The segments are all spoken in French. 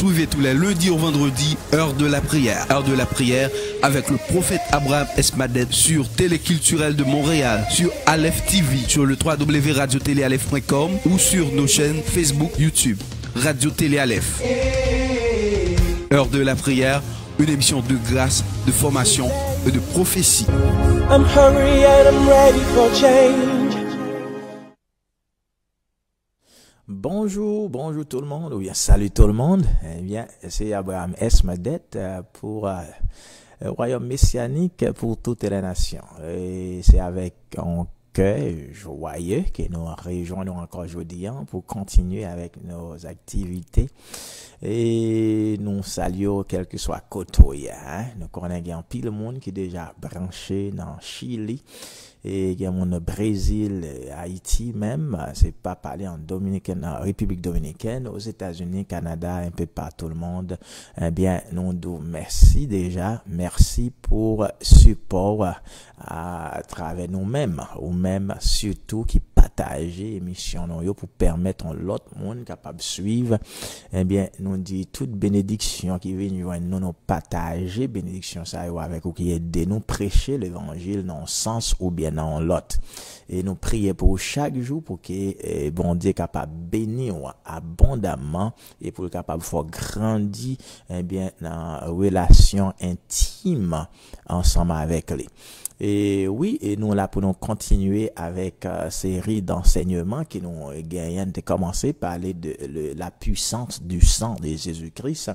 Suivez tous les lundis au vendredi, heure de la prière. Heure de la prière avec le prophète Abraham Esmadet sur Téléculturel de Montréal, sur Aleph TV, sur le www.radiotéléaleph.com ou sur nos chaînes Facebook, YouTube. Radio Télé Aleph. Heure de la prière, une émission de grâce, de formation et de prophétie. I'm hungry and I'm ready for change. Bonjour tout le monde, ou bien salut tout le monde. Eh bien, c'est Abraham Esmadet pour Royaume Messianique pour toutes les nations. Et c'est avec un cœur joyeux que nous rejoignons encore aujourd'hui pour continuer avec nos activités. Et nous saluons quel que soit côté. Nous connaissons pile le monde qui est déjà branché dans Chili. Et il y a mon Brésil, Haïti même, c'est pas parler en République Dominicaine, aux États-Unis, Canada, un peu partout le monde. Eh bien, nous nous merci déjà, merci pour support à travers nous-mêmes, ou même surtout qui partager émission pour permettre à l'autre monde capable de suivre. Eh bien, nous dit toute bénédiction qui vient nous partager bénédiction ça avec ou qui aide nous prêcher l'évangile dans un sens ou bien dans l'autre. Et nous prions pour chaque jour pour que bon Dieu capable bénir abondamment et pour capable faire grandir eh bien dans relation intime ensemble avec lui. Et oui, et nous là pour nous continuer avec série d'enseignements qui nous gagnent de commencer par parler de la puissance du sang de Jésus-Christ.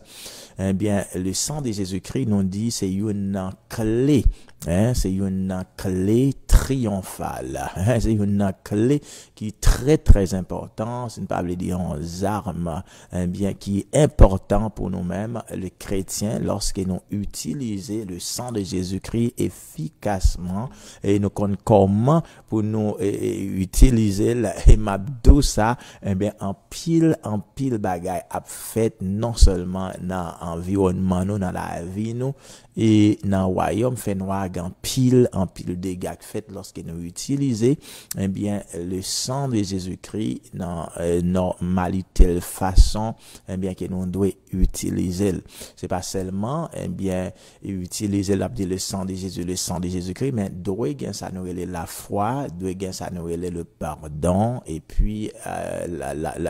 Eh bien, le sang de Jésus-Christ nous dit c'est une clé. C'est une clé triomphale. C'est une clé qui est très très importante. C'est une pas dire une arme, bien qui est important pour nous-mêmes, les chrétiens, lorsque nous utilisons le sang de Jésus-Christ efficacement et nous connaissons comment pour nous utiliser et m'abdou ça, bien en pile bagaille a fait non seulement dans l'environnement nous, dans la vie nous et dans le royaume fait noir en pile dégâts fait lorsque nous utilisons eh bien le sang de Jésus-Christ dans normalité de façon eh bien que nous devons utiliser. C'est pas seulement eh bien utiliser le sang de Jésus-Christ mais doit gain ça nous la foi, doit gain ça nous le pardon et puis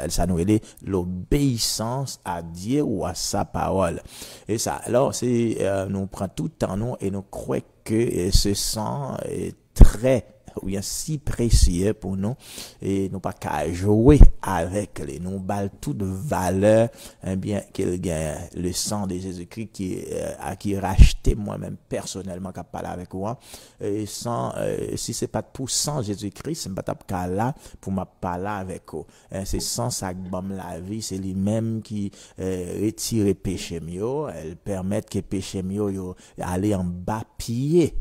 ça nous l'obéissance à Dieu ou à sa parole. Et ça alors c'est nous prend tout le temps nous et nous croyons que ce sang est très ou bien si précieux pour nous et nous pas qu'à jouer avec les nous balle toute valeur bien qu'il gagne le sang de Jésus-Christ qui racheté moi-même personnellement qu'à parler avec moi et sans si c'est pas pour sang Jésus-Christ c'est pas qu'à là pour m'a parler avec vous c'est sans ça bam la vie c'est lui-même qui retire péché mieux elle permet que péché mieux aller en bas pied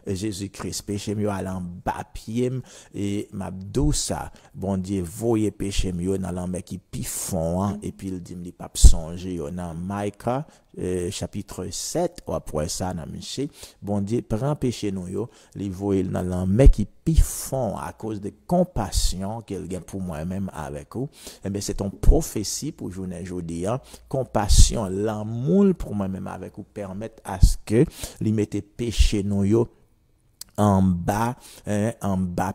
Jésus-Christ péché mieux aller en bas pied et m'abdou ça bon Dieu voyez péché mieux dans l'homme qui pifon et puis il dit me pas songer dans Maïka chapitre 7 ou après ça dans Michée bon Dieu prend péché nous yo les voyez dans l'homme qui pifon à cause de compassion qu'il a pour moi-même avec vous et bien c'est une prophétie pour journée aujourd'hui compassion l'amour pour moi-même avec vous permettre à ce que lui mette péché nous yo en bas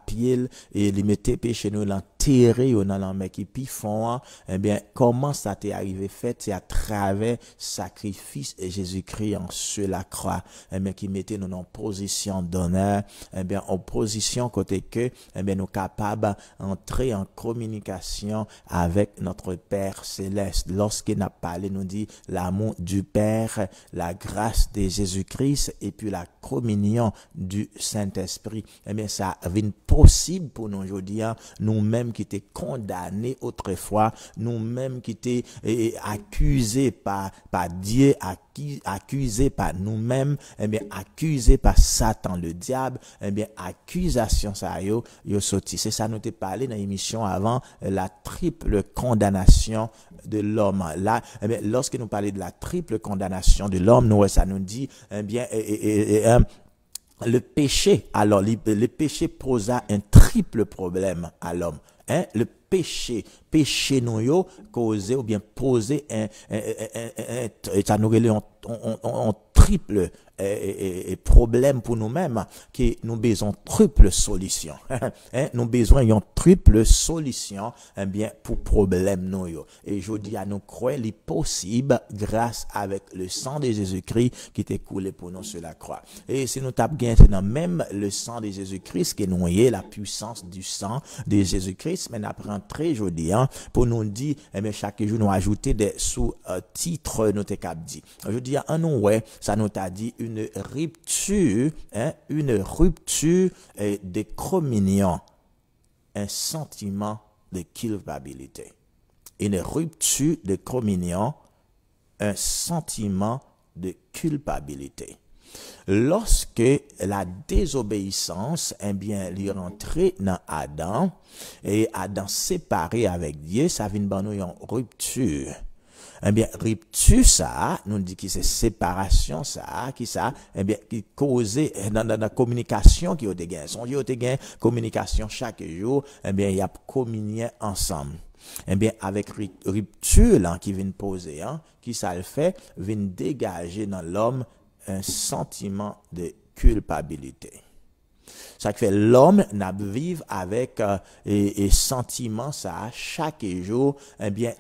pied et les mettre péché nous l'enterrer dans la mer qui puis font eh bien comment ça t'est arrivé fait c'est à travers sacrifice et Jésus-Christ sur la croix eh bien qui mettait nous en position d'honneur eh bien en position côté que eh bien nous capables entrer en communication avec notre Père céleste lorsqu'il n'a parlé nous dit l'amour du Père la grâce de Jésus-Christ et puis la communion du Saint-Esprit eh bien ça vient possible pour nous aujourd'hui nous-mêmes qui étaient condamnés autrefois nous-mêmes qui étaient accusés par Dieu accusés par nous-mêmes eh bien accusés par Satan le diable eh bien accusation ça yo sorti c'est ça nous t'ai parlé dans l'émission avant la triple condamnation de l'homme là eh bien lorsque nous parlons de la triple condamnation de l'homme nous ça nous dit eh bien le péché alors le péché posa un triple problème à l'homme le péché nous yo causer ou bien poser ça nous relève en triple problème pour nous-mêmes que nous besoin triple solution nous besoin une triple solution bien pour problème nous yo. Et je dis à nous croire les possible grâce avec le sang de Jésus-Christ qui t'est coulé pour nous sur la croix. Et si nous tapons bien dans même le sang de Jésus-Christ qui nous est la puissance du sang de Jésus-Christ, mais n'apprend très joli pour nous dire mais chaque jour nous ajouter des sous-titres nous t'es cap dit. Je dis à nous ouais ça nous t'a dit une rupture de communion, un sentiment de culpabilité. Une rupture de communion, un sentiment de culpabilité. Lorsque la désobéissance, lui rentrer dans Adam, et Adam séparé avec Dieu, ça vient de nous une rupture. Rupture ça, nous dit que c'est séparation ça, qui causé dans la communication qui a été gain. Son Dieu a gain communication chaque jour, il y a communié ensemble. Avec rupture là qui vient poser, qui ça le fait, vient dégager dans l'homme un sentiment de culpabilité. Ça fait l'homme n'a vivre avec et sentiment ça chaque jour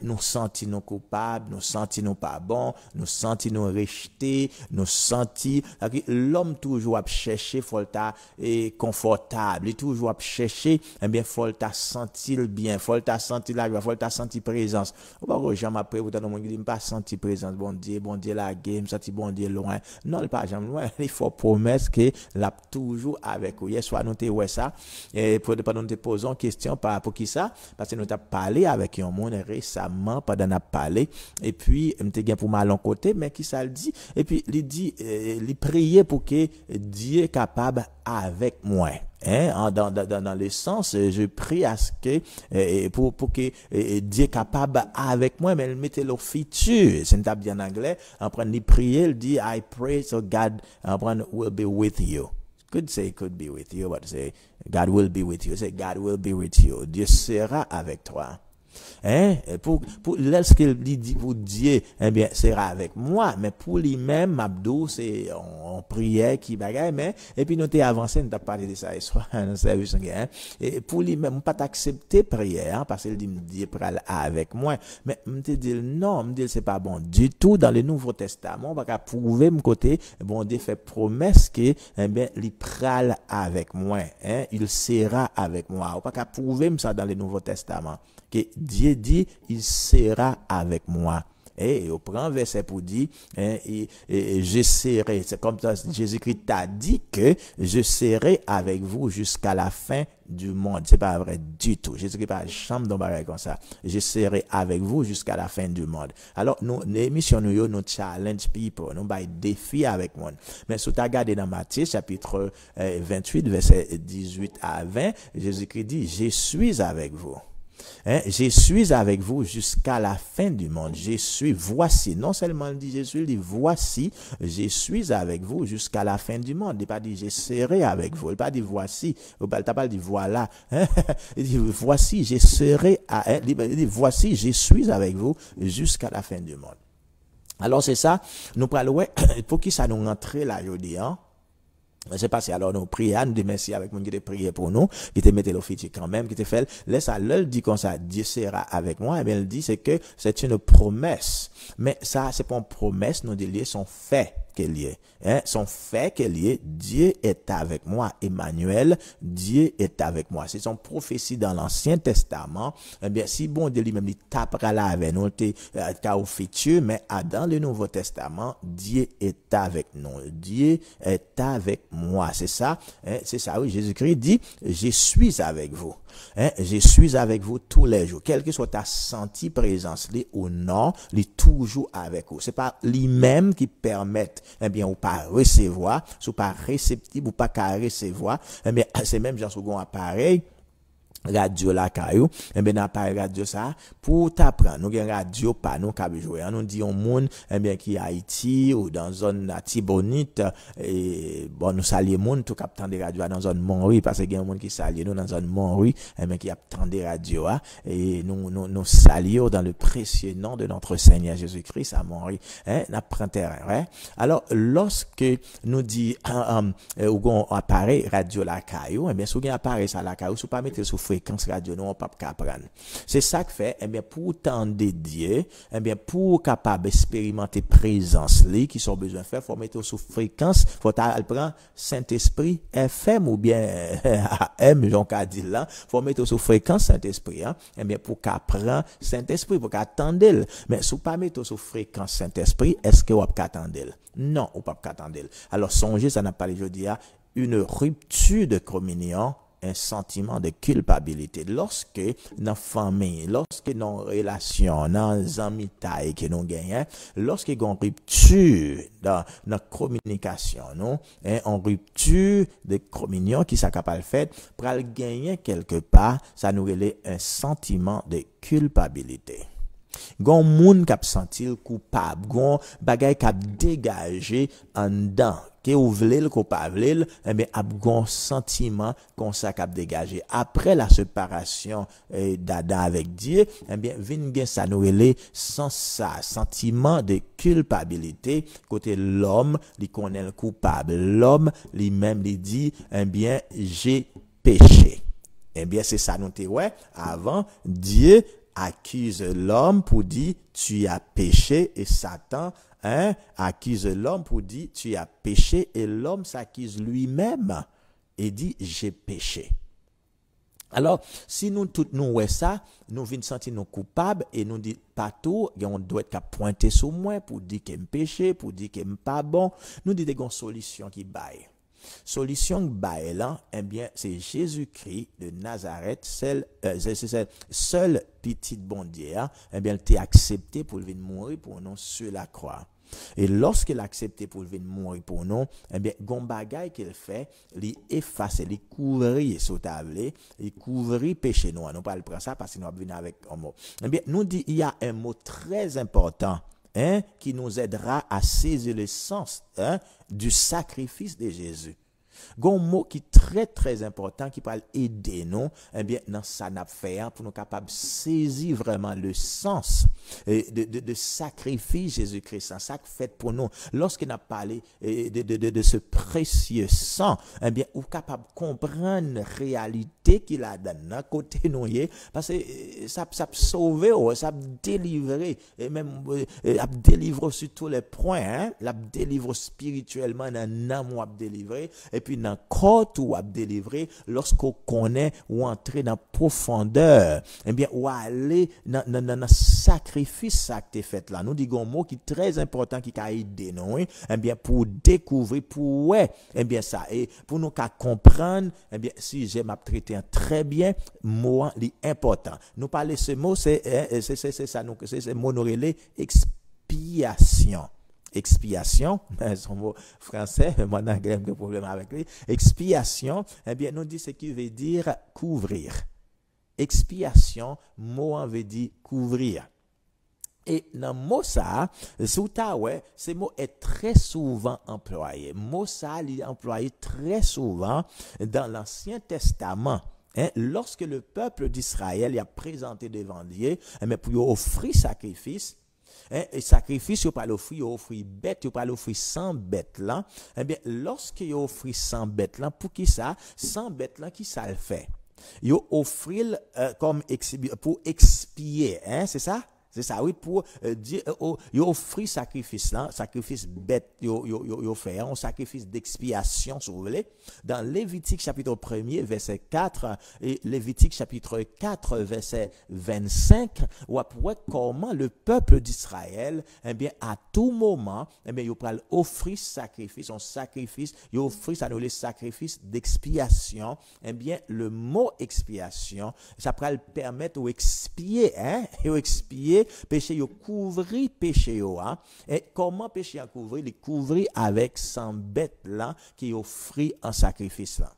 nous senti nous coupables, nous senti nous pas bon, nous senti nous rejetés, nous senti l'homme toujours à chercher folta et confortable, il toujours à chercher folta sentir bien, folta sentir la joie, folta sentir présence. On va jamais après vous dans monde dit pas sentir présence bon Dieu la game, senti bon Dieu loin. Non, pas jamais loin, il faut promesse que l'a toujours avec vous. Soit nous te ouais ça et pour nous te posons question par rapport qui ça parce que nous t'a parlé avec un monde récemment pendant n'a parlé et puis m'te gain pour mal en côté mais qui ça le dit et puis il dit il prier pour que Dieu est capable avec moi dans le sens je prie à ce que pour que Dieu est capable avec moi mais il mettait le futur c'est un bien en anglais en prendre il prier il dit I pray so God will be with you. Could say could be with you, but say God will be with you. Say God will be with you. Dieu sera avec toi. Pour lorsqu'il dit pour Dieu, sera avec moi, mais pour lui-même, Abdou, c'est on prière qui bagaille, mais, et puis nous t'es avancé, nous t'as parlé de ça, et soit, un service, et pour lui-même, pas t'accepter prière, parce qu'il dit, Dieu pral avec moi, mais, me dit, non, me dit, c'est pas bon du tout, dans le Nouveau Testament, on va prouver, mon côté, bon, Dieu fait promesse que, il pral avec moi, il sera avec moi, on va pas prouver ça dans le Nouveau Testament, que Dieu dit, il sera avec moi. Et on prend verset pour dire, je serai, c'est comme ça, Jésus-Christ t'a dit que je serai avec vous jusqu'à la fin du monde. C'est pas vrai du tout. Jésus-Christ pas chambre dans pareil comme ça. Je serai avec vous jusqu'à la fin du monde. Alors, nous, l'émission nous challenge people, nous bail défi avec moi. Mais si tu as regardé dans Matthieu, chapitre 28, verset 18 à 20, Jésus-Christ dit, je suis avec vous. Je suis avec vous jusqu'à la fin du monde. Voici. Non seulement il dit Jésus, il dit voici, je suis avec vous jusqu'à la fin du monde. Il n'a pas dit je serai avec vous. Il n'a pas dit voici. Il n'a pas dit voilà. Il dit voici, je serai. Il dit voici, je suis avec vous jusqu'à la fin du monde. Alors c'est ça. Nous parlons pour qui ça nous rentre là aujourd'hui, c'est passé alors nous prions, nous disons merci avec mon qui te prié pour nous, qui te mettait l'office quand même, qui te fait, laisse à l'heure dit comme ça, Dieu sera avec moi, et bien il dit c'est que c'est une promesse. Mais ça, c'est pas une promesse, nous disons son fait qu'elle y est. Son fait qu'elle y est, Dieu est avec moi. Emmanuel, Dieu est avec moi. C'est son prophétie dans l'Ancien Testament. Eh bien, si bon Dieu lui-même, il tapera là avec nous, qu'à au futur, mais dans le Nouveau Testament, Dieu est avec nous. Dieu est avec moi. C'est ça, c'est ça, oui. Jésus-Christ dit, je suis avec vous. Je suis avec vous tous les jours. Quelle que soit ta sentie présence, ou non, il est toujours avec vous. C'est pas lui-même qui permet, ou pas recevoir, ou pas réceptif, ou pas qu'à recevoir, c'est même genre second appareil, radio la caillou et bien appareil radio ça pour t'apprendre nous gen radio pas nous cap jouer nous dit on monde et bien qui Haïti ou dans zone Tibonite et bon nous saluer monde tout cap tendre radio dans zone Montréal parce que gen monde qui salue nous dans zone Montréal et bien qui a tendre radio et nous saluons dans le précieux nom de notre Seigneur Jésus-Christ à Montréal n'apprend terrain alors lorsque nous dit ou on appareil radio la caillou et bien sous gen appareil ça la caillou sous pas mettre sous fréquence radio nous on pas capable c'est ça que fait bien pour tendre Dieu bien pour capable expérimenter présence li qui sont besoin faire faut mettre sous fréquence faut prendre Saint-Esprit FM ou bien AM Jean qu'a dit là faut mettre sous fréquence Saint-Esprit bien pour qu'apprendre Saint-Esprit pour qu'attendre mais sous pas mettre sous fréquence Saint-Esprit est-ce que on pas attendre non on pas attendre alors songez ça n'a pas les jeudi une rupture de communion un sentiment de culpabilité lorsque dans famille lorsque dans relation dans amitié que nous gagnons lorsque il y a une rupture dans notre communication nous en rupture de communion qui ça capable faire pour gagner quelque part ça nous relève un sentiment de culpabilité. Gon moun k'ap sentir coupable, gon bagay k'ap dégager en dedans, que ou vle ko pa vle, bien ap gon sentiment kon sa k'ap dégager. Après la séparation d'Adam avec Dieu, bien vinn gen sa nou relé sans ça sentiment de culpabilité côté l'homme, li connaît le coupable, l'homme lui-même li dit bien j'ai péché. Bien c'est ça nous te ouais avant Dieu accuse l'homme pour dire tu as péché et Satan accuse l'homme pour dire tu as péché et l'homme s'accuse lui-même et dit j'ai péché. Alors si nous tout nous ouais ça nous venons sentir nous coupables et nous dit pas tout on doit être pointer sur moi pour dire que me péché pour dire que me pas bon nous dit une solution qui baille. Solution bail là bien c'est Jésus-Christ de Nazareth seul petit bon Dieu bien il a accepté pour venir mourir pour nous sur la croix et lorsqu'il a accepté pour venir mourir pour nous bien gon bagay qu'il fait il efface il couvrir sous table il couvrir péché nous pas le prendre ça parce que nous venir avec un mot bien nous dit il y a un mot très important qui nous aidera à saisir le sens du sacrifice de Jésus. Gon mot qui très très important qui peut aider nous bien dans ça n'a fait pour nous capable saisir vraiment le sens de sacrifice Jésus-Christ ça fait pour nous lorsqu'il a parlé de ce précieux sang bien ou capable comprendre réalité qu'il a dans côté nous parce que ça sauver ça délivrer et même délivrer sur tous les points la délivre spirituellement dans l'amour délivrer et puis dans corps ou à délivrer lorsqu'on connaît ou entrer dans profondeur bien ou aller dans sacrifice ça que tu fait là nous disons un mot qui est très important qui a aidé nous bien pour découvrir pour bien ça et pour nous comprendre bien si j'aime traiter très bien mot important nous parler ce mot c'est ça nous c'est mot nous relais expiation. Expiation, son mot français, moi dans anglais j'ai problème avec lui. Expiation, bien nous dit ce qui veut dire couvrir. Expiation, mot en veut dire couvrir. Et dans mot ça, ce mot est très souvent employé. Mot ça, il est employé très souvent dans l'Ancien Testament. Lorsque le peuple d'Israël a présenté devant Dieu, pour offrir sacrifice. Et sacrifice, vous pas l'offrir bête, vous pas l'offrir 100 bêtes là. Bien, lorsque vous offrez 100 bêtes là, pour qui ça? 100 bêtes là, qui ça le fait? Vous offrez comme pour expier, c'est ça? C'est ça, oui, pour dire, yo offrir sacrifice là, sacrifice bête, yo fait, un sacrifice d'expiation, si vous voulez. Dans Lévitique chapitre 1er, verset 4, et Lévitique chapitre 4, verset 25, ou après comment le peuple d'Israël, bien, à tout moment, bien, yo pral offrir sacrifice, un sacrifice, yo offrir ça, le sacrifice d'expiation, bien, le mot expiation, ça pral permettre ou expier, ou expier, péché yo couvrir péché yo et comment péché a couvrir les couvrir avec 100 bêtes là qui offrit en sacrifice là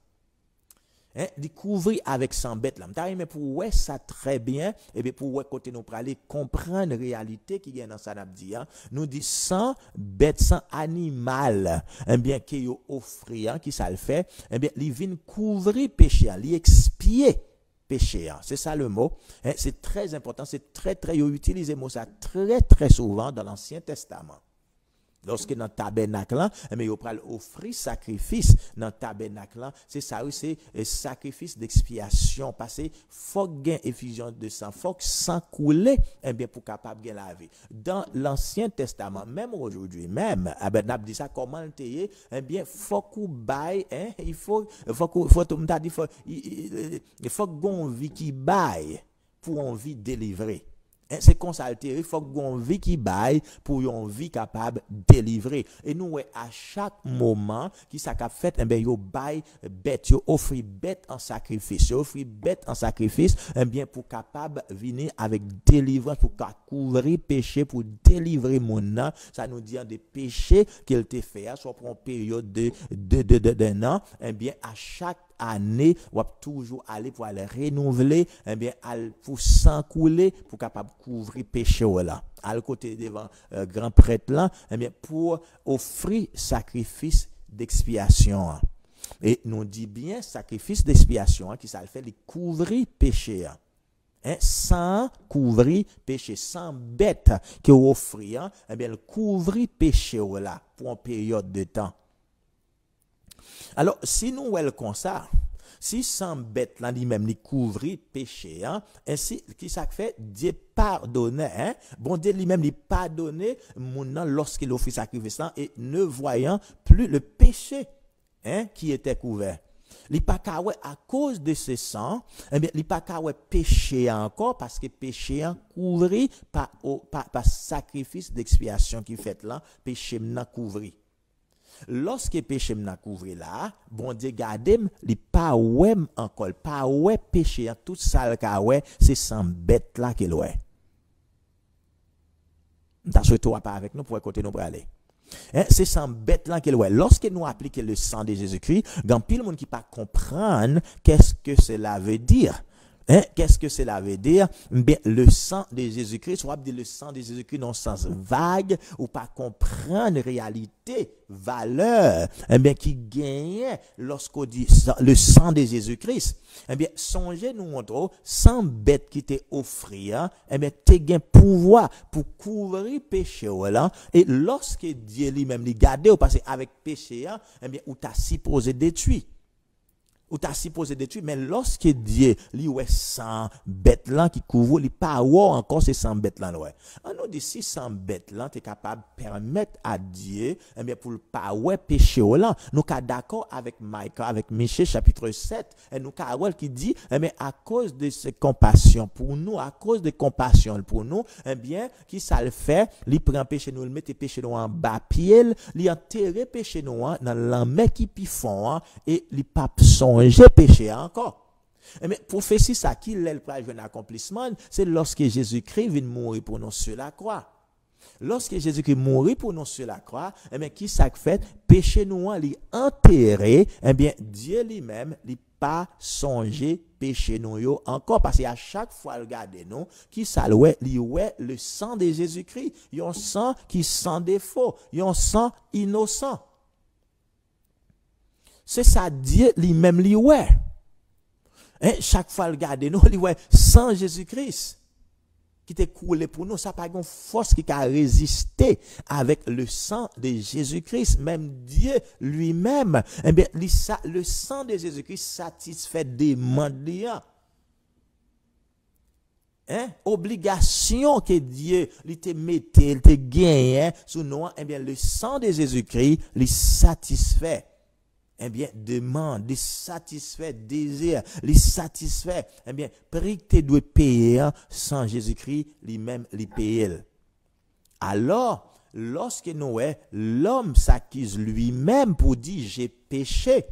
Découvrir avec sang bête là. Mais pour ouais ça très bien et bien pour ouais côté nous pour aller comprendre réalité qui est dans ça n'a dit nous dit sans bête sans animal bien qui yo offrir qui ça le fait bien il vient couvrir péché il expier péché c'est ça le mot c'est très important c'est très utilisé mot ça très souvent dans l'Ancien Testament. Lorsque dans le tabernacle, mais il pral offrir sacrifice dans le tabernacle, c'est ça, c'est sacrifice d'expiation. Parce que faut gain effusion de sang, faut que sang couler, bien pour capable gain la vie. Dans l'Ancien Testament, même aujourd'hui, même, n'a dit ça comment le tailler, bien faut qu'on baille, il faut qu'on vie qui baille pour on vie délivrer. C'est comme ça, il faut qu'on vie qui baille pour une vie capable de délivrer. Et nous, à chaque moment, qui ça a fait, eh bien, yo baille bête, yo offre bête en sacrifice, yo offre bête en sacrifice, eh bien, pour capable venir avec délivrance, pour couvrir péché, pour délivrer mon âme. Ça nous dit des péchés qu'il te fait, soit pour une période d'un an, eh bien, à chaque année, on va toujours aller pour aller renouveler, eh bien, pour s'en couler, pour capable couvrir péché là. À côté devant grand prêtre là, eh bien, pour offrir sacrifice d'expiation. Et nous dit bien sacrifice d'expiation qui ça le fait les couvrir péché. Sans couvrir péché, sans bête qui offrir, eh bien, le couvrir péché là pour une période de temps. Alors, si nous voyons comme ça, si sans bête là lui-même lui couvrir péché, ainsi qui ça fait Dieu pardonne, bon Dieu lui-même lui pardonne mon lorsqu'il offre sacrifice et ne voyant plus le péché qui était couvert. Li pa ka wè à cause de ce sang, eh bien li pa ka wè péché encore parce que péché couvri par sacrifice d'expiation qui fait là, péché n'a couvri. Lorsque péché m'a couvert là, bon Dieu gardem, li pa wè encore, pas wè péché tout ça ka wè, c'est sans bête là qu'il wè. T'as souhaité pas avec nous pour côté nous pour aller. C'est sans bête là qu'il wè. Lorsque nous appliquons le sang de Jésus-Christ, grand pile monde qui pas comprendre qu'est-ce que cela veut dire. Qu'est-ce que cela veut dire? Bien, le sang de Jésus-Christ, soit dit le sang de Jésus-Christ dans le sens vague, ou pas comprendre réalité, valeur, bien, qui gagne lorsqu'on dit le sang de Jésus-Christ. Bien, songez nous montre, sans bête qui t'est offert, bien, t'es gain pouvoir pour couvrir péché, là, et lorsque Dieu lui-même lui garde, ou parce avec péché, bien, ou t'as supposé détruire. Ou t'as supposé détruire, mais lorsque Dieu lui ouais sans bête là qui couvre, lui pas encore c'est sans bête là ouais. On nous dit si sans bête là t'es capable permettre à Dieu eh bien pour le pas ouais péché là. Nous ka d'accord avec Micah avec Michée chapitre 7 et nous ka qui dit eh bien à cause de cette compassion pour nous, à cause de compassion pour nous, eh bien qui ça le fait, lui prend péché nous, le met péché nous en bas pied, lui enterrer péché nous dans la main qui pifon et lui pas songer péché encore. Mais prophétie ça qui l'est le accomplissement, c'est lorsque Jésus-Christ vient mourir pour nous sur la croix. Lorsque Jésus-Christ mourit pour nous sur la croix, eh bien qui ça fait péché nous li enterré, eh bien Dieu lui-même li pas songer péché nous yo encore parce qu'à chaque fois regarder nous qui ça le sang de Jésus-Christ, un sang qui sans défaut, un sang innocent. C'est ça Dieu lui-même lui ouais. Chaque fois regarder nous lui ouais sans Jésus-Christ qui t'est coulé pour nous, ça pas une force qui a résisté avec le sang de Jésus-Christ, même Dieu lui-même. Eh bien le sang de Jésus-Christ satisfait des demandes. Obligation que Dieu lui te mette, il te gagne sous nous, eh bien le sang de Jésus-Christ lui satisfait. Eh bien, demande, les satisfait, désir, les satisfait. Eh bien, prix que tu dois payer sans Jésus-Christ, lui-même, les payer. Alors, lorsque nous, l'homme s'accuse lui-même pour dire j'ai péché,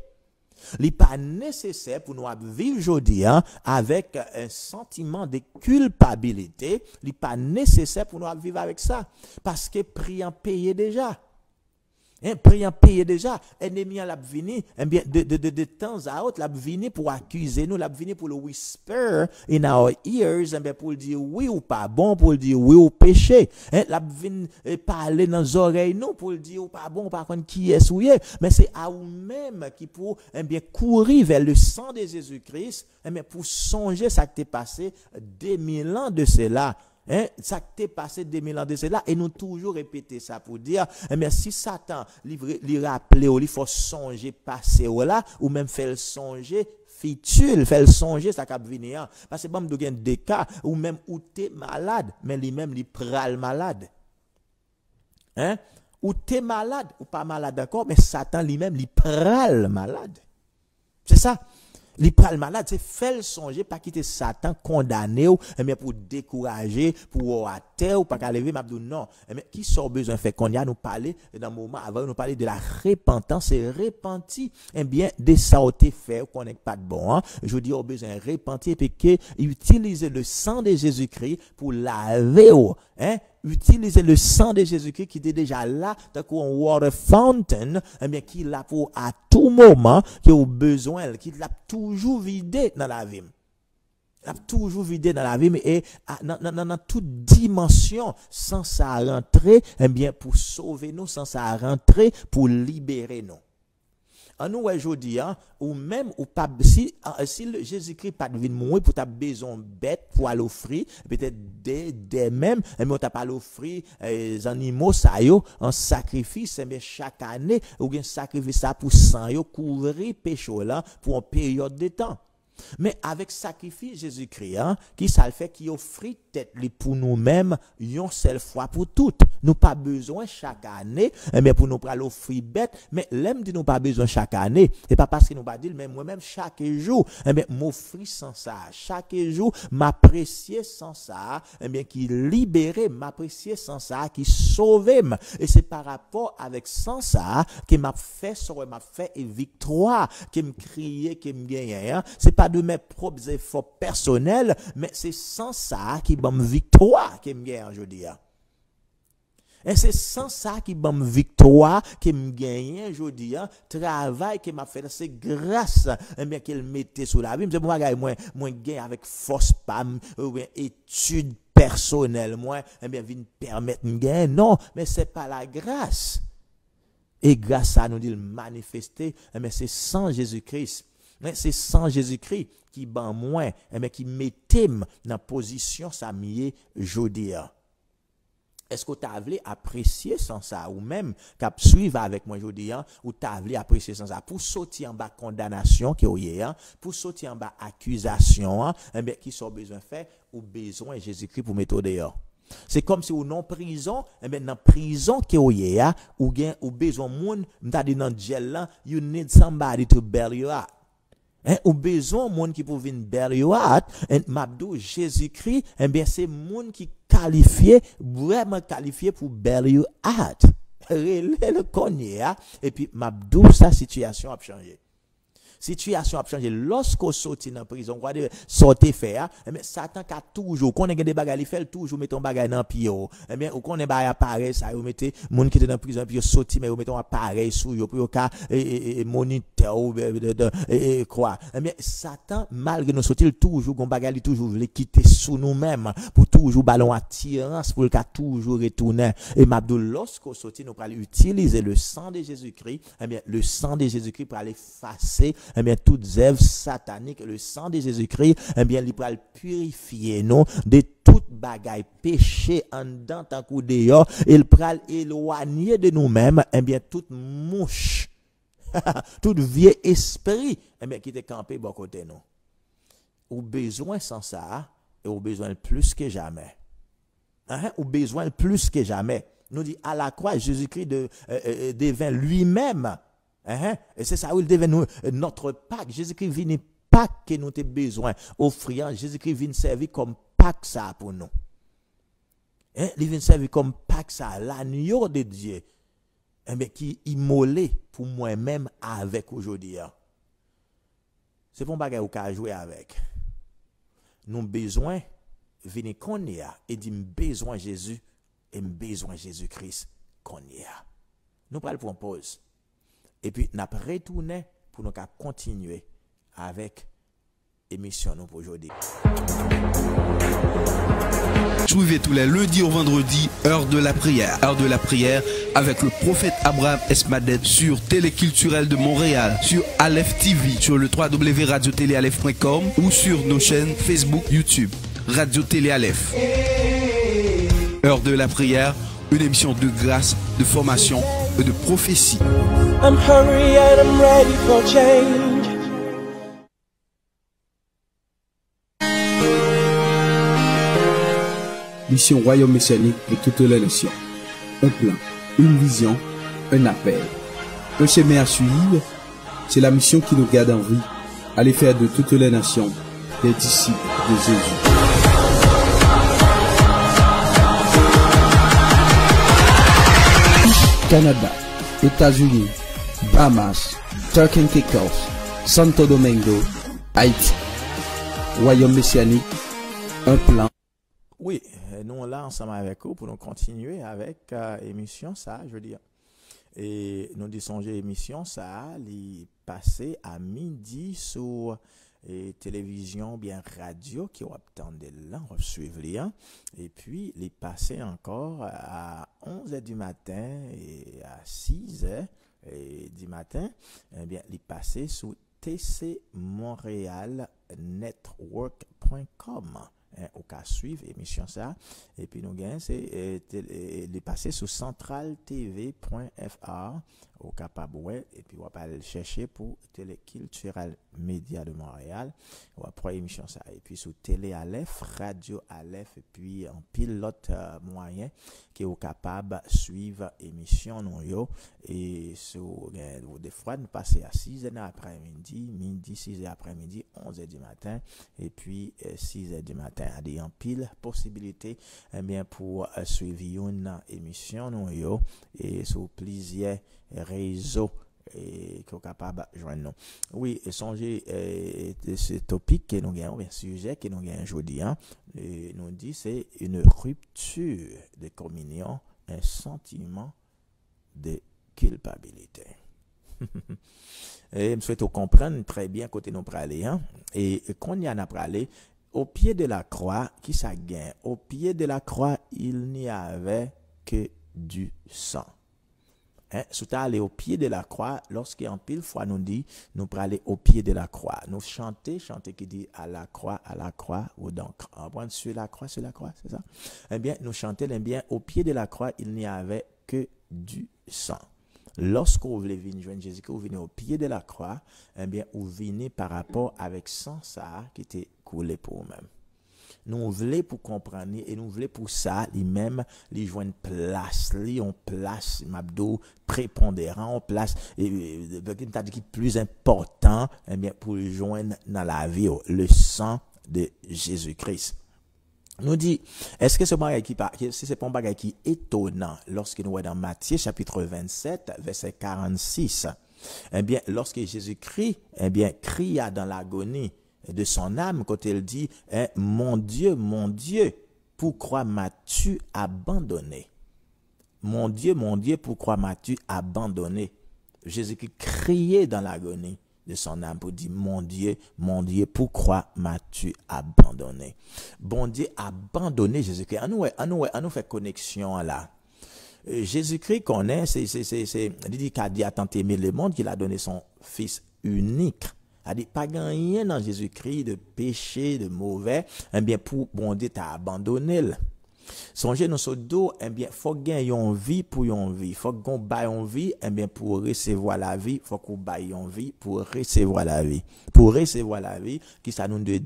il n'est pas nécessaire pour nous vivre aujourd'hui avec un sentiment de culpabilité. Il n'est pas nécessaire pour nous vivre avec ça. Parce que prix en payer déjà. Priant payer déjà, ennemi l'a vini, bien de temps à autre l'a vini pour accuser nous, l'a vini pour le whisper in our ears, bien pour dire oui ou pas bon, pour dire oui ou péché. L'a vini parler dans nos oreilles nous pour dire ou pas bon, par contre qui est souillé, mais c'est à vous-même qui pour bien courir vers le sang de Jésus-Christ, bien pour songer ça qui t'est passé 2000 ans de cela. Ça t'est passé 2000 ans de cela et nous toujours répéter ça pour dire mais si Satan lui rappelle il faut songer passer là ou même faire songer futur faire songer ça cap venir parce que bon de gain des cas ou même où t'es malade mais lui-même il pral malade ou t'es malade ou pas malade encore mais Satan lui-même il pral malade c'est ça. Il parle malade, c'est faire songer, pas quitter Satan, condamner ou, mais pour décourager, pour à terre ou pas qu'à lever, m'a dit non. Mais qui sort besoin fait qu'on y a nous parler, dans le moment avant, nous parler de la repentance et repentir, bien, des sautés fait, qu'on n'est pas de bon, Je dis, au besoin repentir, et que, utiliser le sang de Jésus-Christ pour laver, utiliser le sang de Jésus-Christ qui était déjà là, tant qu'on water fountain, bien, qui l'a pour à tout moment, qui a besoin, qui l'a toujours vidé dans la vie. L'a toujours vidé dans la vie, et dans toute dimension, sans ça rentrer, bien, pour sauver nous, sans ça rentrer, pour libérer nous. En nous, aujourd'hui, ou même, ou pas, si Jésus-Christ pas devine mourir pour ta besoin bête pour aller offrir, peut-être des mêmes, mais on t'a pas offrir, les animaux, ça yo, en sacrifice, mais chaque année, ou bien sacrifice ça pour sang yo, couvrir péché là, pour une période de temps. Mais avec sacrifice Jésus-Christ, qui ça le fait, qui offre tête pour nous-mêmes, une seule fois pour toutes. Nous pas besoin chaque année, mais pour nous prendre l'offrir bête, mais l'aime dit nous pas besoin chaque année. C'est pas parce que nous pas dit, mais moi-même chaque jour, m'offrir sans ça. Chaque jour, m'apprécier sans ça, qui libérer, m'apprécier sans ça, qui sauver. Et c'est par rapport avec sans ça, qui m'a fait victoire, qui me crier, qui me gagne. C'est pas de mes propres efforts personnels, mais c'est sans ça qui m'a victoire, qui me gagne aujourd'hui. Et c'est sans ça qui m'a victoire, qui me gagne aujourd'hui. Travail qui m'a fait, c'est grâce qu'elle mettait sous la vie. C'est pour moi gagne avec force, ou bien étude personnelle, moi, vient permettre de gagner. Non, mais c'est pas la grâce. Et grâce à nous dit manifester, mais c'est sans Jésus-Christ. C'est sans Jésus-Christ qui ban moi, mais qui mettait dans la position ça mieux aujourd'hui. Est-ce que tu as voulu apprécier sans ça ou même qu'à suivre avec moi aujourd'hui ou tu as voulu apprécier sans ça pour sortir en bas condamnation qui est pour sortir en bas accusation bien qui sont besoin faire ou besoin Jésus-Christ pour mettre dehors. C'est comme si ou non prison dans prison qui est ou gain ou besoin monde m'ta dit dans jail là you need somebody to bail you out. Ou besoin monde qui pour venir bail you out et m'abdou Jésus-Christ bien c'est monde qui qualifié vraiment qualifié pour bail you out. Le connaît et puis m'abdou sa situation a changé. Situation a changé lorsqu'on sorti dans prison quoi de sortir faire mais Satan a toujours qu'on des bagages il fait toujours mettre un bagage dans pied bien ou qu'on est ba appareil ça vous mettez monde qui était dans prison puis sorti mais vous mettez un appareil sur yo pour ka moniteur ou quoi mais Satan malgré nous sortir toujours gon bagage il toujours veut quitter sous nous-mêmes pour toujours ballon attirance pour le cas toujours retourner et m'abdou lorsqu'on sorti nous pour utiliser le sang de Jésus-Christ bien le sang de Jésus-Christ pour aller effacer bien toutes œuvres sataniques le sang de Jésus-Christ bien il va purifier nous de toute bagaille péché en dedans tant que dehors il va éloigner de nous-mêmes bien toute mouche tout vieux esprit bien qui était campé bon côté nous ou besoin sans ça et au besoin plus que jamais ou besoin plus que jamais nous dit à la croix Jésus-Christ devint lui-même. Et c'est ça où il devient notre Pâque. Jésus-Christ vient Pâque que nous avons besoin. Offrant, Jésus-Christ vient servir comme Pâque ça pour nous. Il vient servir comme Pâque ça, l'agneau de Dieu. Mais qui immolé pour moi-même avec aujourd'hui. C'est pour bagay ou ka jouer avec. Nous avons besoin venir qu'on y a et dire besoin Jésus et besoin Jésus-Christ qu'on y a. nous prenons pour une pause. Et puis, nous retourner pour nous continuer avec l'émission pour aujourd'hui. Suivez tous les lundis au vendredi, heure de la prière. Heure de la prière avec le prophète Abraham Esmaded sur Téléculturel de Montréal, sur Aleph TV, sur le www.radiotéléaleph.com ou sur nos chaînes Facebook, YouTube. Radio Télé Aleph. Heure de la prière, une émission de grâce, de formation et de prophétie. I'm hungry and I'm ready for change. Mission Royaume Messianique pour toutes les nations. Un plan, une vision, un appel. Un chemin à suivre, c'est la mission qui nous garde en vie. Aller faire de toutes les nations des disciples de Jésus. Canada, États-Unis, Bahamas, Turks and Caicos, Santo Domingo, Haïti. Royaume Messianique, un plan. Oui, nous là ensemble avec vous pour nous continuer avec l'émission ça, je veux dire. Et nous disons l'émission ça, il passé à midi sur télévision bien radio qui va attendre là, on va suivre hein. Et puis il passé encore à 11h du matin et à 6h du matin, eh bien il passé sur tcmontrealnetwork.com. Au cas suivre émission ça et puis nous gagnons c'est les passer sur centraltv.fr au capable ouais et puis on va aller chercher pour Téléculturel Média de Montréal on va prendre émission ça et puis sur Télé Aleph Radio Aleph et puis en pilote moyen qui est capable suivre émission non yo et sur des fois nous passer à 6h après-midi midi 6h après-midi 11h du matin et puis 6h du matin à des en pile possibilités eh bien pour suivre une émission non yo et sur plusieurs réseaux et qui est capable de joindre nous. Oui, et songez ce topic que nous gagnons, un sujet que nous gagnons aujourd'hui, hein, et nous dit c'est une rupture de communion, un sentiment de culpabilité. Et je souhaite comprendre très bien côté nous praler, hein, et quand il y en a pralé, au pied de la croix, qui ça gagne? Au pied de la croix, il n'y avait que du sang. Sous aller au pied de la croix, lorsqu'en pile fois nous dit, nous pour aller au pied de la croix. Nous chanter qui dit à la croix, ou donc, on prend sur la croix, c'est ça? Eh bien, nous chanter, eh bien, au pied de la croix, il n'y avait que du sang. Lorsqu'on voulait venir joindre Jésus, vous venez au pied de la croix, eh bien, vous venez par rapport avec sang ça qui était coulé pour vous-même. Nous voulons pour comprendre et nous voulons pour ça, lui-même, lui joindre place, on place, m'abdou, prépondérant, on place, et qui est plus important, eh bien, pour le joindre dans la vie, le sang de Jésus-Christ. Nous dit, est-ce que ce bagage c'est pas un bagage qui est étonnant lorsque nous voyons dans Matthieu chapitre 27, verset 46, eh bien, lorsque Jésus-Christ, eh bien, cria dans l'agonie de son âme, quand il dit, mon Dieu, pourquoi m'as-tu abandonné? Mon Dieu, pourquoi m'as-tu abandonné? Jésus-Christ criait dans l'agonie de son âme pour dire, mon Dieu, pourquoi m'as-tu abandonné? Bon Dieu, abandonné Jésus-Christ. À nous fait connexion là. Jésus-Christ connaît, il dit qu'il a dit à tant aimer le monde qu'il a donné son Fils unique. A dit pas gagné dans Jésus-Christ de péché, de mauvais, eh bien pour bon Dieu t'a abandonné. Songez nous sur dos, eh bien faut gagner une vie pour une vie, faut qu'on baille une vie, eh bien pour recevoir la vie, faut qu'on baille une vie pour recevoir la vie. Pour recevoir la vie, qui ça nous dit,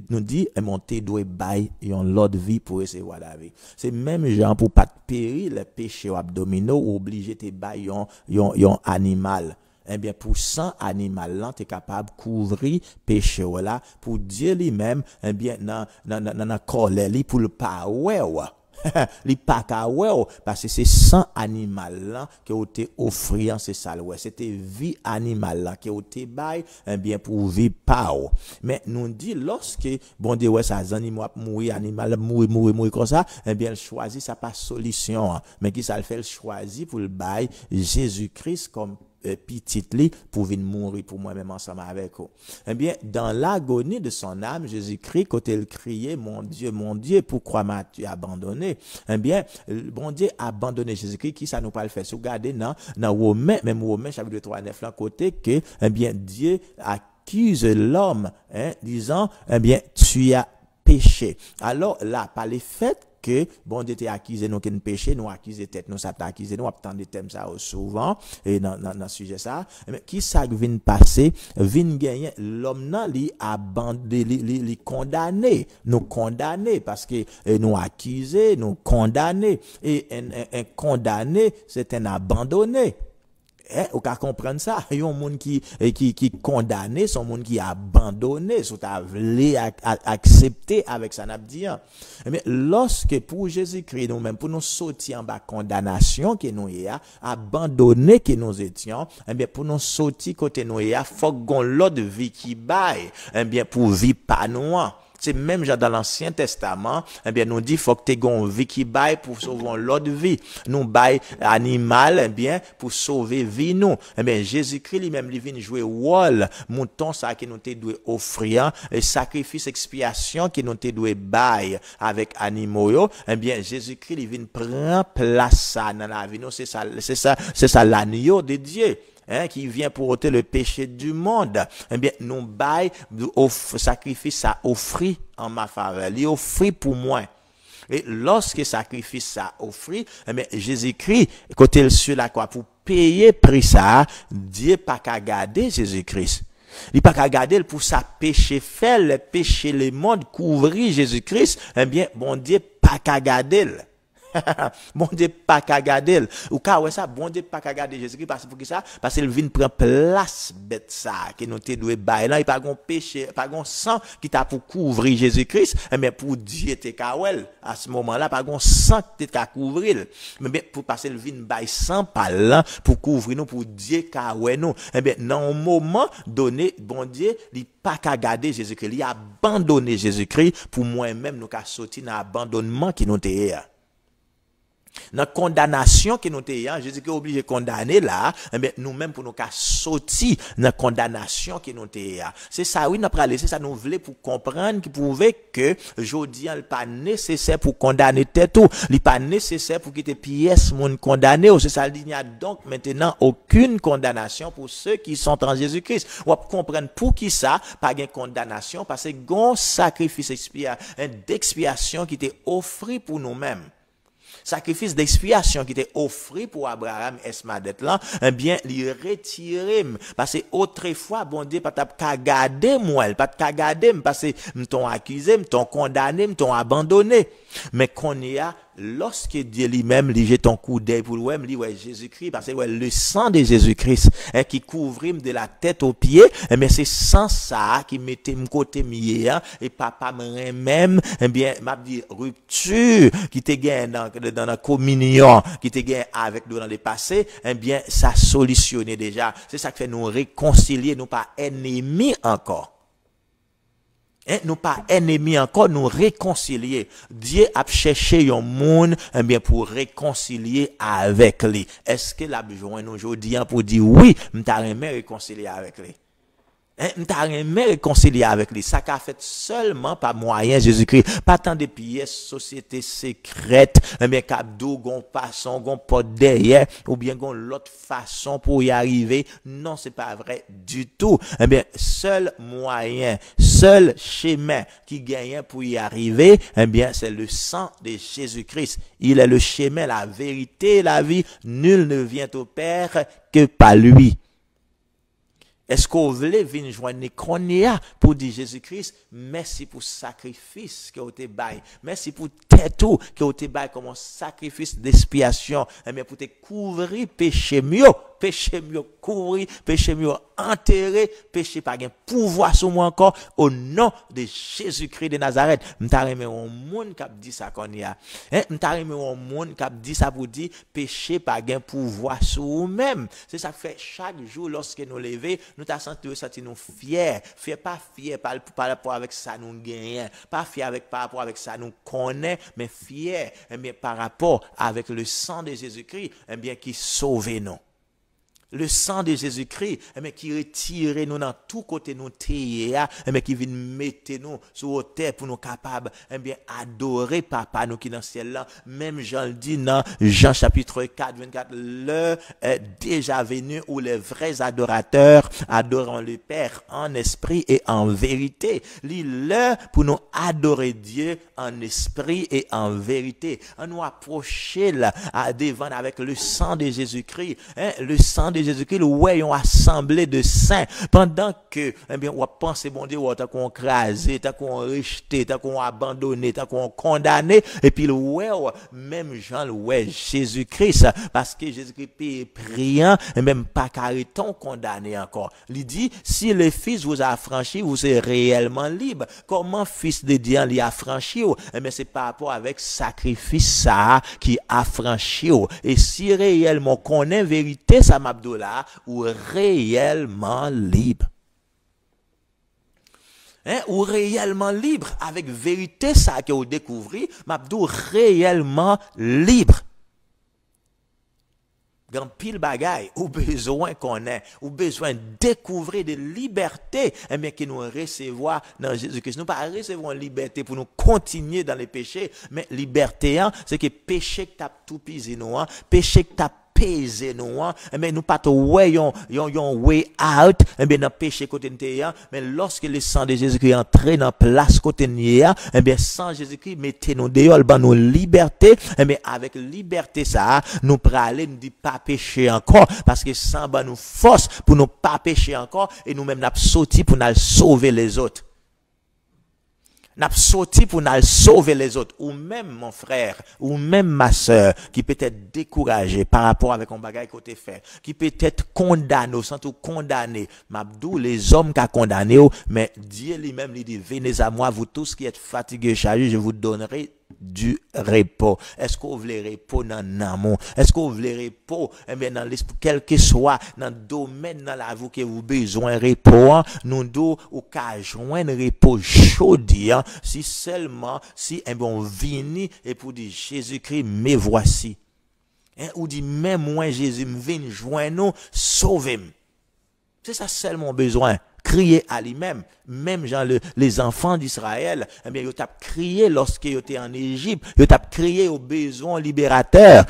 eh mon te doit baille une l'autre vie pour recevoir la vie. C'est même genre pour pas périr le péché abdominaux ou obligé te baille un animal. Eh bien, pour 100 animal là, tu es capable de couvrir péché là, pour Dieu lui-même, eh bien, dans colère, pour le pas, ouais, Li pas ka wè parce que c'est sang animal là qui a été offert, c'est ça ouais, c'était vie animal là qui a été bail bien pour vie pa ou. Mais nous dit lorsque bon Dieu ouais ça animal mourir animal mourir comme ça, bien il choisit ça pas solution, mais qui ça le fait, il choisit pour le bail Jésus-Christ comme petit li pour venir mourir pour moi-même ensemble avec vous. Eh bien, dans l'agonie de son âme, Jésus-Christ, quand il criait, mon Dieu, pourquoi m'as-tu abandonné? Eh bien, bon Dieu a abandonné Jésus-Christ, qui ça nous pas le fait? Si vous regardez dans Romains, même Romains, chapitre 3, 9, là, côté que, eh bien, Dieu accuse l'homme, disant, eh bien, tu as péché. Alors, là, par les faits que bon Dieu t'a accusé nous qu'un péché, nous accusé tête nous ça t'a accusé nous attendre des thèmes ça souvent et dans sujet ça, mais qui ça vient passer vient gagner l'homme nan li abandonné li condamné, nous condamné parce que nous accusé, nous condamné et un condamné c'est un abandonné. Ou ka comprendre ça, yon moun qui condamné, son moun qui abandonné, sou ta vle accepter avec ça n'a dit. Mais lorsque pour Jésus-Christ nous même pour nous sortir en bas condamnation que nous y a, abandonné que nous étions, eh bien pour nous sortir côté nous y a, faut gon l'autre vie qui baille, eh bien pour vie pas nous. C'est même genre dans l'Ancien Testament, eh bien, nous dit, faut que tu aies une vie qui baille pour sauver l'autre vie. Nous baille animal, eh bien, pour sauver vie nous. Eh bien, Jésus-Christ lui-même, il vient jouer rôle, mouton, ça, qui nous te doit offrir, et sacrifice, expiation, qui nous te doit baille avec animaux, eh bien, Jésus-Christ, il vient prendre place ça dans la vie nous. C'est ça l'agneau de Dieu. Qui vient pour ôter le péché du monde. Eh bien, nous bail sacrifice ça offrit en ma faveur. Il offrit pour moi. Et lorsque sacrifice ça offrit, eh bien, Jésus-Christ, côté sur la croix, pour payer prix ça, Dieu pas qu'à garder Jésus-Christ. Il pas qu'à garder pour sa péché fait, le péché le monde couvrir Jésus-Christ. Eh bien, bon Dieu pas qu'à garder. Bon Dieu pas qu'à garder ou ka ouais ça bon Dieu pas qu'à garder Jésus-Christ parce pour qui ça parce qu'il vient prendre place bête ça que nous te doit bailler là il pas gon péché pas gon sang qui t'a pour couvrir Jésus-Christ mais pour Dieu te kawel à ce moment-là pas gon sang qui t'a couvrir mais pour passer le vin bail sang par là pour couvrir nous pour Dieu kawel nous et bien dans un moment donné bon Dieu il pas qu'à garder Jésus-Christ il a abandonné Jésus-Christ pour moi-même nous qu'a sorti dans abandonnement qui nous te dans condamnation que nous ayons, Jésus est obligé de condamner là, mais nous-mêmes pour nous qu'à sortir dans condamnation que nous ayons. C'est ça, oui, nous avons c'est ça nous voulons pour comprendre, qui prouver que, aujourd'hui, il n'est pas nécessaire pour condamner tête ou, il n'est pas nécessaire pour quitter pièce, mon condamné, c'est ça, il n'y a donc maintenant aucune condamnation pour ceux qui sont en Jésus-Christ. On va comprendre pour qui ça, pas de condamnation, parce que un sacrifice d'expiation qui était offert pour nous-mêmes. Sacrifice d'expiation qui était offert pour Abraham Esmadet là, eh bien, il retiré parce que autrefois bon Dieu pas t'a garder moi, pas t'a garder parce que m'ton accusé, m'ton condamné, m'ton abandonné. Mais qu'on y a lorsque Dieu lui-même lui jette un coup d'œil pour lui-même, lui ouais Jésus-Christ parce que ouais, le sang de Jésus-Christ qui couvre de la tête aux pieds, mais c'est sans ça qui mettait mon côté mieux et papa me même eh bien m'a dit rupture qui te gagne dans la communion qui te gagne avec nous dans le passé, eh bien ça solutionné déjà. C'est ça qui fait nous réconcilier, nous pas ennemis encore. Nous pas ennemis encore, nous réconcilier. Dieu a cherché un monde, eh bien, pour réconcilier avec lui. Est-ce que la besoin nous aujourd'hui pour dire oui, m'ta aimé réconcilier avec lui? M'ta aimé réconcilier avec lui. Ça qu'a fait seulement par moyen Jésus-Christ. Pas tant de pièces, société secrète, eh bien, qu'abdou, gon façon, gon porte derrière, ou bien gon l'autre façon pour y arriver. Non, c'est pas vrai du tout. Eh bien, seul moyen, seul chemin qui gagne pour y arriver, eh bien, c'est le sang de Jésus-Christ. Il est le chemin, la vérité, la vie. Nul ne vient au Père que par lui. Est-ce qu'on voulait venir joindre Chronia pour dire Jésus-Christ, merci pour le sacrifice que vous avez baillé. Merci pour tout que vous avez baillé comme un sacrifice d'expiation. Mais pour te couvrir péché mieux couvri, péché m'yo enterré, péché pas gen pouvoir sur moi encore au nom de Jésus-Christ de Nazareth. M'ta remè un monde qui dit ça qu'on y a. M'ta remè un monde qui dit ça pour dire péché pas gen pouvoir sur nous-même. C'est ça fait chaque jour lorsque nous lever, nous t'a senti nous fiers, pas fiers par rapport avec ça nous gagnons, pas fiers par rapport avec ça nous connaît, mais fiers par rapport avec le sang de Jésus-Christ, qui sauve nous. Le sang de Jésus-Christ, qui retire nous dans tout côté nous téye, qui vient mettre nous sur terre pour nous capables, adorer papa nous qui dans le ciel là. Même Jean le dit dans Jean chapitre 4, 24, l'heure est déjà venue où les vrais adorateurs adorent le Père en esprit et en vérité. L'heure pour nous adorer Dieu en esprit et en vérité. On nous approcher là, devant avec le sang de Jésus-Christ, le sang de Jésus-Christ, ouais, on assemblée de saints pendant que, on pense, bon Dieu, t'as qu'on crasé, t'as qu'on rejeté, t'as qu'on abandonné, t'as qu'on condamné, et puis ouais, même Jean, ouais, Jésus-Christ, parce que Jésus-Christ est priant, et même pas carréton condamné encore. Il dit, si le Fils vous a affranchi, vous serez réellement libre. Comment Fils de Dieu l'y affranchi? C'est par rapport avec sacrifice ça qui affranchi. Et si réellement qu'on est vérité, ça m'a là ou réellement libre. Ou réellement libre avec vérité ça que vous découvrez, m'abdou réellement libre. Grand pile bagaille ou besoin qu'on ait, ou besoin de découvrir de liberté, qui nous recevoir dans Jésus-Christ. Nous pas recevoir une liberté pour nous continuer dans les péchés, mais liberté, c'est que péché que t'as tout pisé nous, péché que t'as pesé nous, mais nous pas yon way out, dans péché côté nous, mais lorsque le sang de Jésus-Christ est entré dans place côté nous, sans Jésus-Christ mettez nous dehors, ban nous liberté, mais avec liberté ça, nous praler nous dit pas pécher encore, parce que sans ban nous force pour nous pas pécher encore, et nous même n'a sorti pour nous sauver les autres. N'a sorti pour nous sauver les autres, ou même mon frère, ou même ma sœur, qui peut être découragé par rapport avec un bagage côté fait, qui peut être condamné, sans tout condamné. M'abdou, les hommes qui a condamné, mais Dieu lui-même lui dit, venez à moi, vous tous qui êtes fatigués, chargés, je vous donnerai du repos. Est-ce que vous voulez repos dans l'amour? Est-ce que vous voulez repos, dans l'esprit, quel que soit, dans le domaine dans la vie que vous avez besoin de repos, nous devons, ou qu'à joindre repos chaud, si seulement, si, on vient et pour dire, Jésus-Christ, me voici. Ou dit, même moi, Jésus, me vient joindre nous, sauvez-moi. C'est ça seulement besoin. Crier à lui-même. Même genre les enfants d'Israël, ils ont crié lorsqu'ils étaient en Égypte, ils ont crié aux besoins libérateurs.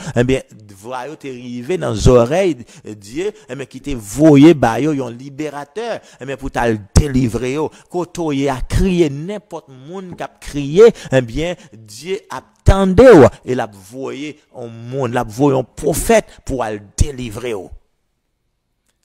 Voilà, ils arrivé dans les oreilles de Dieu, qui te voyé, un libérateur, pour te délivrer. Quand il a crié, n'importe monde qui a crié, Dieu attendait, et l'a voyé un monde, l'a voyé un prophète pour le délivrer.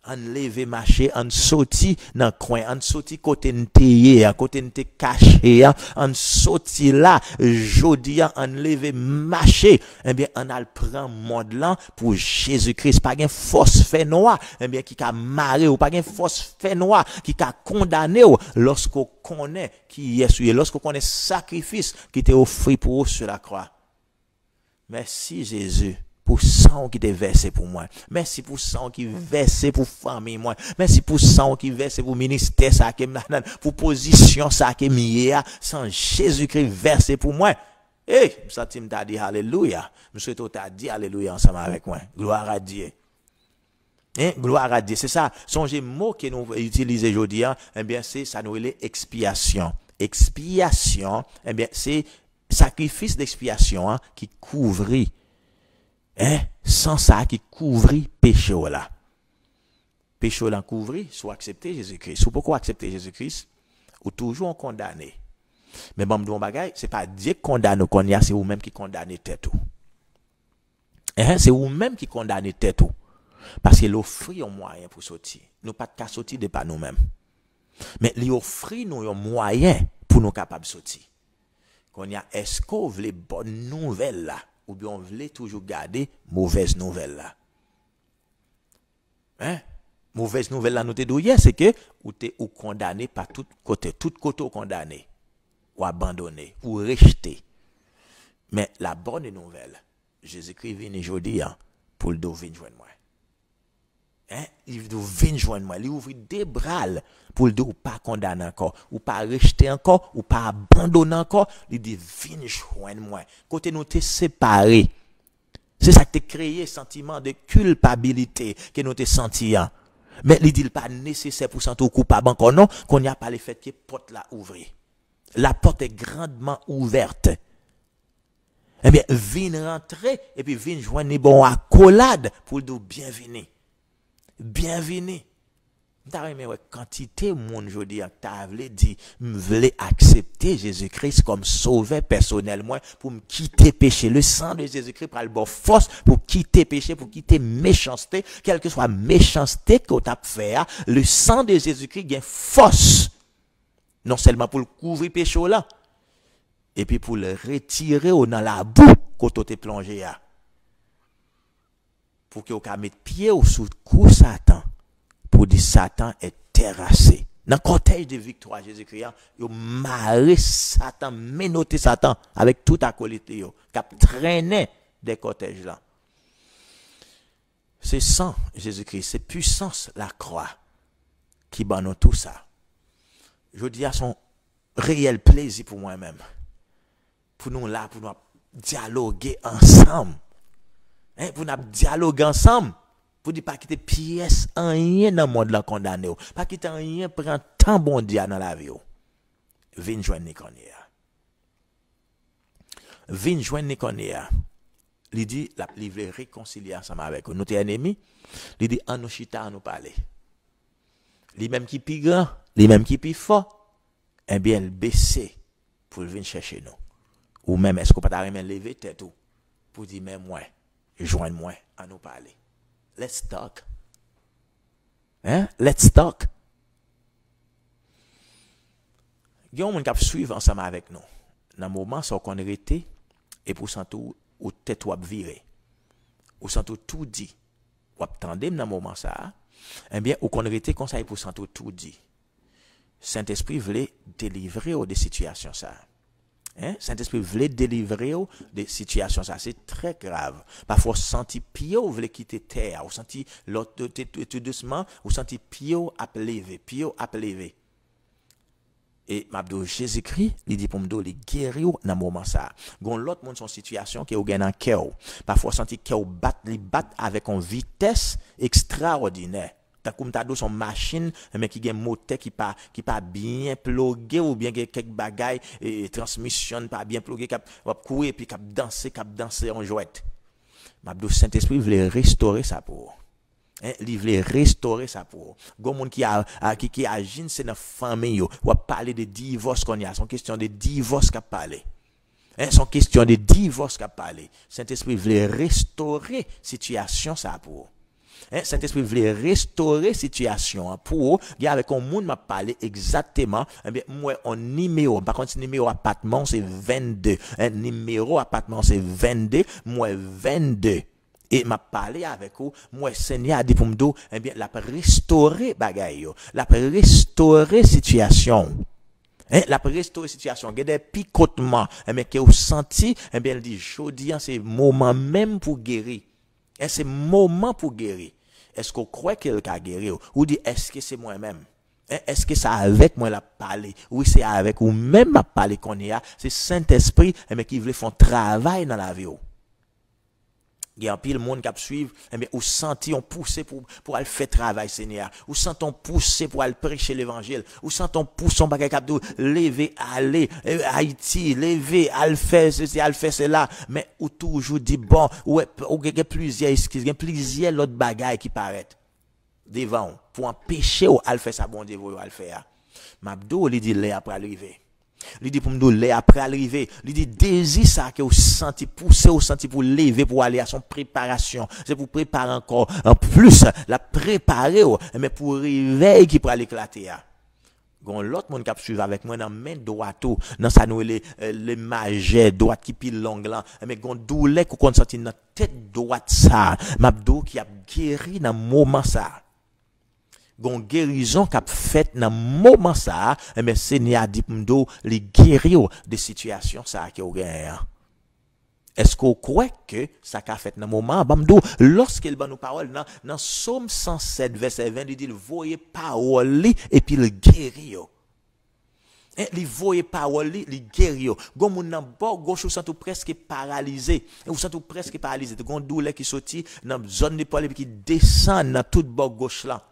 On levé marché, on sorti dans coin, on sorti côté n'teye, côté n'te caché, on sorti là, jodi on levé marché, on a le prend monde là pour Jésus-Christ, pas une force fait noir, qui a marré ou pas une force fait noir qui a condamné lorsqu'on connaît qui est souillé, lorsqu'on connaît sacrifice qui était offert pour eux sur la croix. Merci Jésus. Pour sang qui est versé pour moi. Merci pour sang qui est versé pour famille moi. Merci pour sang qui est versé pour ministère ça qui est pour position ça qui est mis sans Jésus-Christ versé pour moi. Eh, ça tu m'as dit alléluia. Monsieur toi t'as dit alléluia ensemble avec moi. Gloire à Dieu. Gloire à Dieu. C'est ça, songez mot que nous utilisons aujourd'hui, c'est ça nous est expiation. Expiation, c'est sacrifice d'expiation qui couvrit sans ça qui couvrit péché là. Péché là couvrit, soit accepter Jésus-Christ. Soit pourquoi accepter Jésus-Christ ou toujours condamné. Mais bon mon bagay, c'est pas Dieu qui condamne qu'on y a, c'est vous même qui condamne tête tout. C'est vous même qui condamne tête tout. Parce que l'offre un moyen pour sortir. Nous pas de sortir de pas nous-mêmes. Mais l'offre nous un moyen pour nous capables de sortir. Qu'on y a est-ce qu'on veut les bonnes nouvelles là? Ou bien on voulait toujours garder mauvaise nouvelle là. Mauvaise nouvelle là nous te douye, c'est que ou t'es ou condamné par tout côté ou condamné, ou abandonné, ou rejeté. Mais la bonne nouvelle, Jésus-Christ vient aujourd'hui pour le venir joindre moi. Hein? Il vient joindre moi, il ouvre des bras pour le ou pas condamner encore, ou pas rejeter encore, ou pas abandonner encore, il dit viens joindre moi. Côté nous t'es séparés. C'est ça qui t'a créé sentiment de culpabilité que nous t'es senti. Mais il dit pas nécessaire pour sentir coupable encore non, qu'on n'y a pas le fait que porte la ouvrir. La porte est grandement ouverte. Eh bien, viens rentrer et puis viens joindre bon accolade pour dire bienvenue. Bienvenue. T'as aimé quantité monde jodi t'a dit m'vle accepter Jésus-Christ comme sauveur personnellement pour me quitter péché. Le sang de Jésus-Christ prend le bon force pour quitter péché, pour quitter méchanceté, quelle que soit méchanceté qu'on t'a fait, le sang de Jésus-Christ gagne force. Non seulement pour le couvrir péché là, et puis pour le retirer dans la boue quand on t'est plongé là. Pour que vous mettre pied sous le cou Satan. Pour dire Satan est terrassé. Dans le cortège de victoire, Jésus-Christ, il a marré Satan, menotté Satan avec tout acolyte, qui a traîné des cortèges là. C'est sang, Jésus-Christ, c'est puissance, la croix, qui banne tout ça. Je dis à son réel plaisir pour moi-même. Pour nous là, pour nous dialoguer ensemble. Hein, pour nous dialoguer ensemble. Pour dire pas quitter pièce en rien dans le monde la condamné. Pas quitter en rien prendre tant bon Dieu dans la vie. Vin joindre Niconia. Vin joindre Niconia. Il dit la livre réconcilier ensemble avec nous. Notre ennemi, il dit en nous chita en nous parler. Lui même qui plus grand, lui même qui plus fort, eh bien il baisser pour venir chercher nous. Ou même est-ce qu'on peut pas lever tête pour dire même moi, joindre moi à nous parler. Let's talk. Hein? Let's talk. Il y a un monde qui suivre ensemble avec nous. Dans le moment où on est arrêté, et pour sentir ou tête ou virer. Ou sentir tout dit. Ou attendez dans le moment ça. Eh bien, ou qu'on arrêté conseil pour sentir tout dit. Saint-Esprit voulait délivrer des situations ça. Hein? Saint-Esprit voulait délivrer des situations. Ça, c'est très grave. Parfois, senti pied ou voulait quitter terre. Ou senti l'autre tout doucement. Ou senti pied à lever. Et m'abdou Jésus-Christ, il dit pour m'dou, il guérit dans moment ça. Gon l'autre monde son situation qui est au gain en cœur. Parfois, senti cœur bat avec une vitesse extraordinaire. Tant comme t'as son machine mais qui gagne moteur qui pas bien plugué ou bien quelques bagailles et transmission pas bien plugué cap courir puis cap danser en jouette. M'abdou Saint-Esprit voulait restaurer ça pour. Hein, il voulait restaurer ça pour. Gon monde qui agit c'est dans famille ou parler de divorce qu'on y a, son question de divorce qu'a parler. Hein, son question de divorce qu'a parler. Saint-Esprit voulait restaurer situation ça pour. Hein, Saint-Esprit voulait restaurer la situation pour avec un monde m'a parlé exactement eh bien moi en numéro par contre numéro appartement c'est 22 numéro appartement c'est 22 moi 22 et m'a parlé avec vous moi Seigneur a dit pour me dire eh bien la restaurer bagaille la restaurer situation. Hein, la restaurer situation, il y a des picotements mais que vous senti eh bien il dit jodi c'est moment même pour guérir. Et c'est moment pour guérir. Est-ce qu'on croit qu'il a guéri ou dit est-ce que c'est moi-même? Est-ce que c'est avec moi la parler? Oui, c'est avec ou même la parler qu'on y a. C'est Saint-Esprit mais qui veut faire un travail dans la vie. Il y a un pile monde qui suivre mais ou senti on pousser pour aller faire travail Seigneur. Ou sent on pousser pour aller prêcher l'évangile. Ou sent on pousser on bagay cap lever aller Haïti, lever aller faire ceci, aller faire cela mais ou toujours dit bon ou plusieurs excuses, plusieurs l'autre bagay qui paraît devant pour empêcher ou aller faire ça bon Dieu ou aller faire. M'abdou il dit là après arriver. Il dit pour me donner après arriver, il dit désir ça que vous senti pousser ou senti pour lever pour aller à son préparation, c'est pour préparer encore en plus la préparer mais pour réveil qui pour aller éclater. Gon l'autre monde qui suivre avec moi dans main droite dans ça nous les majeur droite qui pile longue là mais gon douleur qu'on senti dans tête droite ça m'abdou qui a guéri dans moment ça. gon guérison qu'a fait dans moment ça, mais Seigneur dit m'do li guérir de situation ça qui au gagne. Est-ce qu'on croit que ça qu'a fait dans moment bamdo lorsqu'il ba nous parole dans Psaume 107 verset 20 il dit voyez parole et puis le guérir. Li voye parole li guérir. Gon moun nan bord gauche ou sent presque paralysé. Ou sent presque paralysé. Gon douleur qui sorti dans zone de parole qui descend dans toute bord gauche là.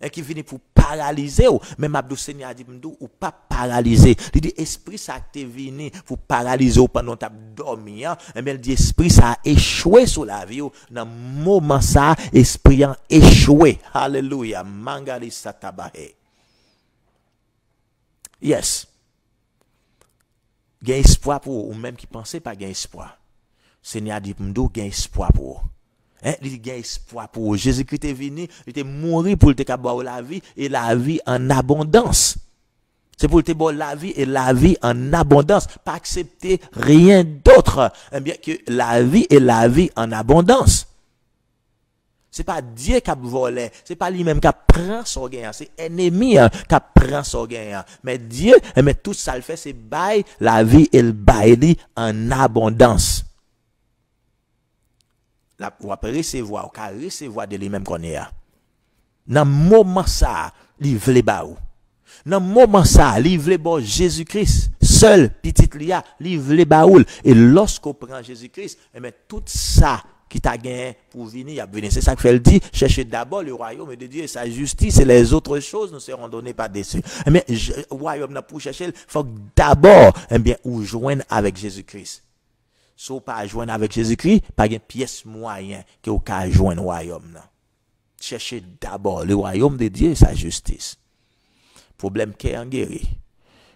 Et qui vient pour paralyser ou même Abdou Seigneur dit m'dou ou pas paralyser. Il dit esprit ça te vini pour paralyser ou pendant t'a dormi. Et bien il dit esprit ça a échoué sur la vie ou dans moment ça esprit a échoué. Alléluia. Mangali satabahe. Yes. Gain espoir pour ou même qui pensait pas gain espoir. Seigneur dit m'dou gain espoir pour. Il gain espoir pour Jésus-Christ est venu, il était mort pour te boire la vie et la vie en abondance. C'est pour te boire la vie et la vie en abondance, pas accepter rien d'autre bien que la vie et la vie en abondance. C'est pas Dieu qui a volé, c'est pas lui-même qui prend son gain, c'est ennemi qui prend son gain. Mais Dieu, mais tout ça le fait, c'est bail la vie et le bail en abondance. La ou après recevoir, ou ka recevoir de lui-même qu'on est. Dans moment ça, il veut ba ou. Dans moment ça, il veut bon Jésus-Christ, seul petit lia, il veut ba ou. Et lorsqu'on prend Jésus-Christ, mais tout ça qui t'a gagné pour venir, c'est ça que fait le dit, cherchez d'abord le royaume de Dieu et sa justice et les autres choses nous seront données par-dessus. Mais le royaume n'a pour chercher, il faut d'abord ou joindre avec Jésus-Christ. Si vous pas joindre avec Jésus-Christ, pas de pièce moyen que vous pouvez joindre le royaume. Cherchez d'abord le royaume de Dieu et sa justice. Problème qui est en guéri.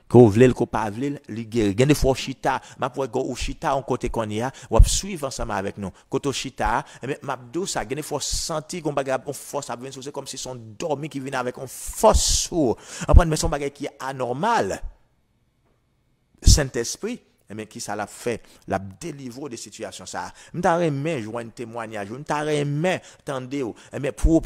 Que vous voulez, que vous pas voulez, li guéri. Il y a des fois chita, ma pour go chita en côté qu'on y a, ou suivre ensemble avec nous. Côté chita, mais m'a dou ça, il y a des fois senti qu'on bagage on force à venir, c'est comme si son dormi qui vient avec une force sourd. Après mais son bagage qui est anormal. Saint-Esprit mais qui ça l'a fait la délivrer de situation ça m'ta remet joindre témoignage m'ta remet tendez mais pour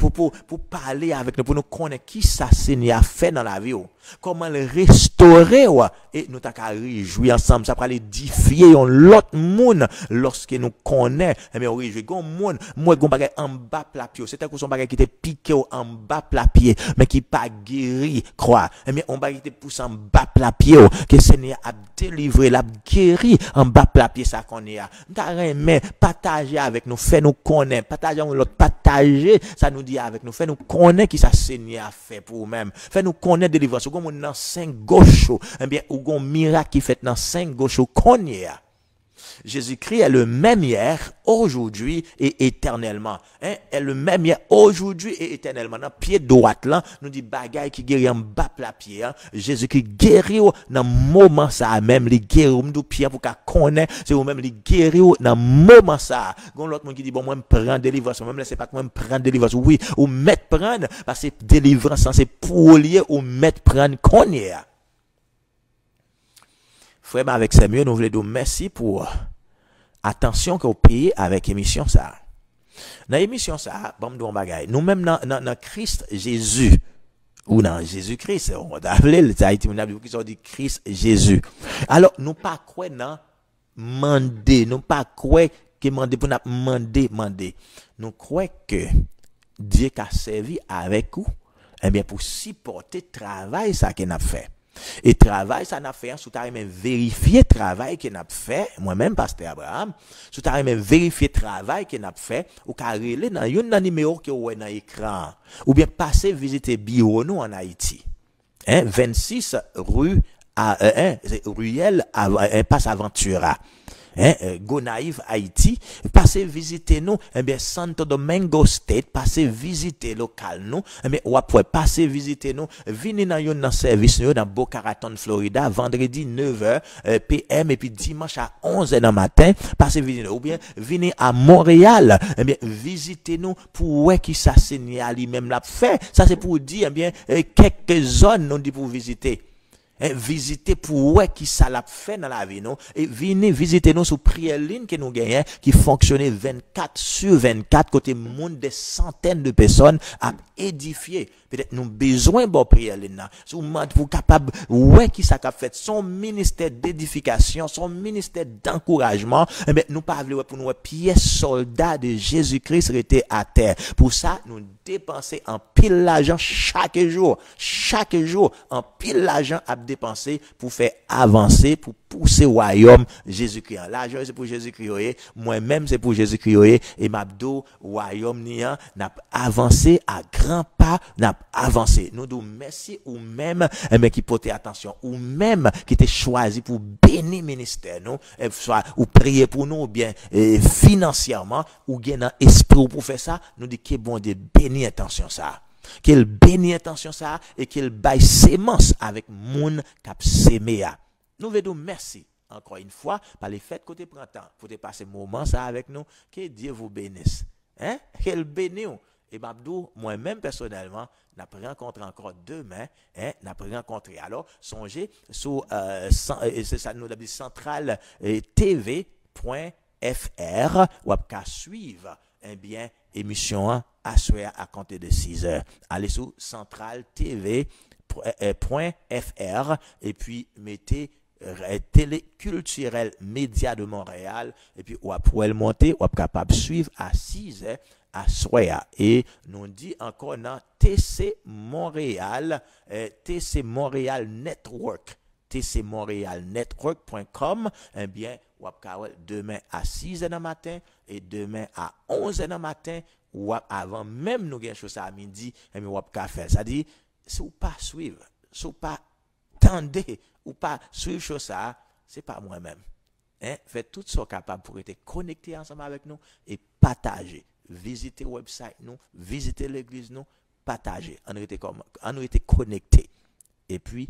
parler avec nous pour nous connaître qui ça Seigneur a fait dans la vie comment le restaurer et nous t'a réjouir ensemble ça pour édifier l'autre monde lorsque nous connaît mais on réjouit gon monde moi gon bagay en bas plapier c'était son bagay qui était piqué en bas plapier mais qui pas guéri croire mais on bagay qui était poussé en bas plapier que Seigneur a délivré la guéri en bas plapier ça qu'on est là m'ta remet partager avec nous fait nous connaître partager l'autre partager ça nous dit avec nous fait nous connaître qui ça Seigneur a fait pour nous-mêmes fait nous connaître délivrance ou gon dans 5 gauche eh bien ou gon miracle qui fait dans 5 gauche qu'on est là. Jésus-Christ est le même hier, aujourd'hui et éternellement. Est le même hier, aujourd'hui et éternellement. Dans pied droit là, nous dit bagaille qui guérit en bas la pied. Jésus-Christ guérit dans moment ça même, les guérit nous pierre pour qu'on connaît, c'est ou même les guérit dans moment ça. Gon l'autre monde qui dit bon moi me prendre délivrance, même laissez pas que moi me prendre délivrance. Oui, ou mettre prendre parce que délivrance c'est pour lier ou mettre prendre connaît. Frère, avec ces mieux, nous voulons dire merci pour attention que vous payez avec émission ça. Dans l'émission ça, bon nous bagaille. Nous même dans Christ Jésus ou dans Jésus-Christ, on va appeler le Haïti on a dit Christ Jésus. Alors nous pas quoi dans demander, nous pas quoi que demander pour demander. Nous croyons que Dieu qui a servi avec vous, eh bien pour supporter le travail ça qu'il a fait. Et travail ça n'a fait sous ta même vérifier travail qu'il n'a fait moi-même pasteur Abraham sous ta même vérifier travail qu'il n'a fait ou carrelé dans un numéro que vous dans écran ou bien passer visiter bureau nous en Haïti 26 rue Ruelle Passe Aventura Gonaïve Haïti passez visiter nous bien Santo Domingo State passez visiter local nous mais ou après passez visiter nous venez dans service nous dans Boca Raton Florida vendredi 9h PM et puis dimanche à 11h dans matin passez visiter ou bien venez à Montréal bien visitez nous pour qui ça Seigneur lui même l'a fait ça c'est pour dire bien quelques zones nous dit pour visiter Visiter pour ouais qui ça l'a fait dans la vie, non? Et venez visiter nous sur prière ligne que nous gagnons, qui fonctionnait 24/24, côté monde des centaines de personnes à édifier. Peut-être nous besoin de prière ligne, pour capable, ouais qui ça a fait son ministère d'édification, son ministère d'encouragement, mais nous pas pour nous pièce soldat de Jésus-Christ était à terre. Pour ça, nous dépenser en pile l'argent chaque jour, en pile l'argent à dépenser pour faire avancer, pour pousser au royaume Jésus-Christ. L'argent c'est pour Jésus-Christ, moi-même c'est pour Jésus-Christ, et m'abdo royaume nian n'a avancé à grands pas, n'a avancé. Nous disons merci ou même mais qui portait attention, ou même qui était choisi pour bénir ministère nous, soit ou prier pour nous ou bien financièrement ou bien dans esprit pour faire ça, nous dit que bon Dieu bénit intention ça. Qu'il bénit intention ça et qu'il baille sémence avec moun k'ap sémé. Nous veut dire merci encore une fois par les fêtes côté printemps pour te passer moment ça avec nous, que Dieu vous bénisse. Qu'il bénisse. Et Babdou, moi-même personnellement, n'a pas rencontré encore demain, n'a pas rencontré. Alors, songez sur c'est ça nous dit centrale tv.fr ou à suivre bien émission à soir à compter de 6 heures. Allez sur centrale tv.fr et puis mettez téléculturel média de Montréal et puis ou après le monter ou capable suivre à 6 heures à soya. Et nous dit encore dans TC Montréal Network, tcmontrealnetwork.com, eh bien ou demain à 6 h du matin et demain à 11 h du matin ou avant même nous gagne chose à midi, et ou faire ça dit si ou pas suivre, si ou pas tendez ou pas suivre chose ça, c'est pas moi-même. Faites tout ce capable pour être connecté ensemble avec nous et partager. Visiter le website nous, visiter l'église nous, partager. On était connecté. Et puis,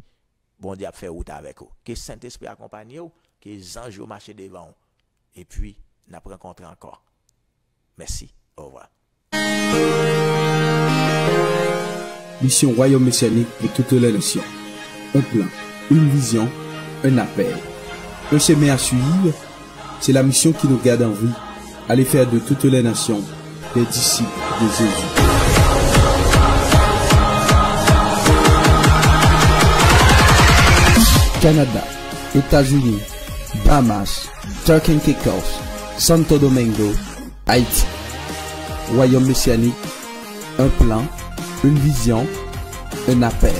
bon Dieu a fait route avec vous. Que Saint-Esprit accompagne vous, que les anges marchent devant vous. Et puis, nous avons rencontré encore. Merci. Au revoir. Mission Royaume Messianique pour toutes les nations. Un plan, une vision, un appel. Un chemin à suivre, c'est la mission qui nous garde en vie. Aller faire de toutes les nations des disciples de Jésus. Canada, États-Unis, Bahamas, Turks and Caicos, Santo Domingo, Haïti. Royaume Messianique, un plan, une vision, un appel.